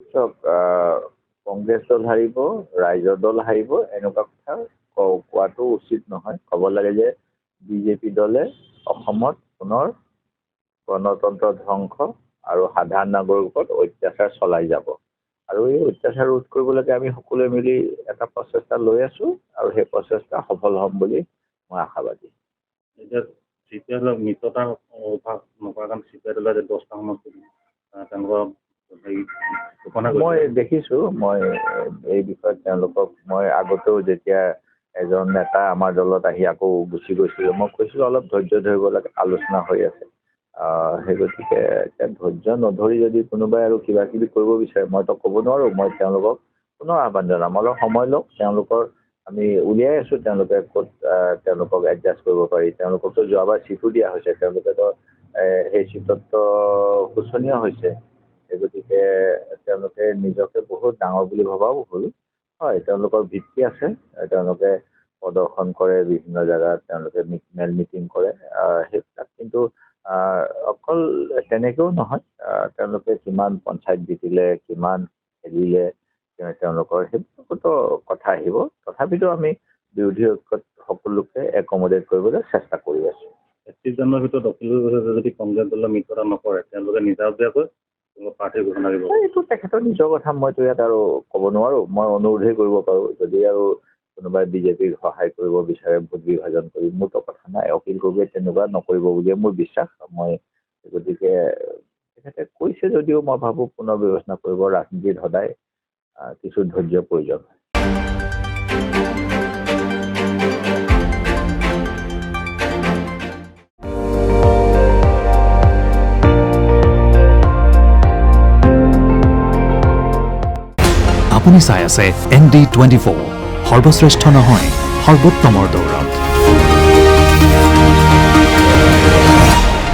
চাওক কংগ্ৰেছ দল হাৰিব, ৰাইজৰ দল হাৰিব, এনেকুৱা কথা কোৱাটো উচিত নহয়। ক'ব লাগে যে বিজেপি দলে অসমত পুনৰ গণতন্ত্ৰ ধ্বংস আৰু সাধাৰণ নাগৰিকৰ ওপৰত অত্যাচাৰ চলাই যাব। আৰু এই অত্যাচাৰ ৰোধ কৰিবলৈকে আমি সকলোৱে মিলি এটা প্ৰচেষ্টা লৈ আছোঁ আৰু সেই প্ৰচেষ্টা সফল হ'ম বুলি মই আশাবাদী। এতিয়া চিপিআই দলৰ মিত্ৰতাৰ অভাৱ নকৰাৰ কাৰণে চিপিআই দলে যে 10টা সমষ্টিত তেওঁলোকৰ মই দেখিছোঁ, মই এই বিষয়ত তেওঁলোকক মই আগতেও যেতিয়া এজন নেতা আমাৰ দলত আহি আকৌ গুচি গৈছিলোঁ, মই কৈছিলোঁ অলপ ধৈৰ্য ধৰিব লাগে, আলোচনা হৈ আছে। সেই গতিকে এতিয়া ধৈৰ্য নধৰি যদি কোনোবাই আৰু কিবা কিবি কৰিব বিচাৰে, মইতো ক'ব নোৱাৰোঁ। মই তেওঁলোকক পুনৰ আহ্বান জনাম, অলপ সময় লওক। তেওঁলোকৰ আমি উলিয়াই আছোঁ তেওঁলোকে ক'ত তেওঁলোকক এডজাষ্ট কৰিব পাৰি। তেওঁলোককতো যোৱাবাৰ চিটো দিয়া হৈছে, তেওঁলোকেতো সেই চিটততো শোচনীয় হৈছে। সেই গতিকে তেওঁলোকে নিজকে বহুত ডাঙৰ বুলি ভবাও ভুল। হয়, তেওঁলোকৰ ভিত্তি আছে, তেওঁলোকে প্ৰদৰ্শন কৰে বিভিন্ন জেগাত, তেওঁলোকে মেল মিটিং কৰে, সেইবিলাক কিন্তু অকল তেনেকৈও নহয়। তেওঁলোকে কিমান পঞ্চায়ত জিকিলে, কিমান খেলিলে, তেওঁলোকৰ সেইবিলাকতো কথা আহিব। তথাপিতো আমি বিৰোধী ঐক্যত সকলোকে একমোডেট কৰিবলৈ চেষ্টা কৰি আছোঁ। 31জনৰ ভিতৰত অখিল যদি কংগ্ৰেছ দলৰ মিত্ৰতা নকৰে, তেওঁলোকে নিজাববীয়াকৈ প্ৰাৰ্থী ঘোষণা দিব। এইটো তেখেতৰ নিজৰ কথা, মইতো ইয়াত আৰু ক'ব নোৱাৰোঁ। মই অনুৰোধহে কৰিব পাৰোঁ, যদি আৰু কোনোবাই বিজেপিক সহায় কৰিব বিচাৰে ভোট বিভাজন কৰি, মোৰতো কথা নাই। অখিল গগৈয়ে তেনেকুৱা নকৰিব বুলিয়ে মোৰ বিশ্বাস। মই গতিকে তেখেতে কৈছে যদিও মই ভাবোঁ পুনৰ বিবেচনা কৰিব। ৰাজনীতিত সদায় কিছু ধৈৰ্য্যৰ প্ৰয়োজন হয়। আপুনি চাই আছে ND24, সৰ্বশ্ৰেষ্ঠ নহয় সৰ্বোত্তমৰ দৌৰত।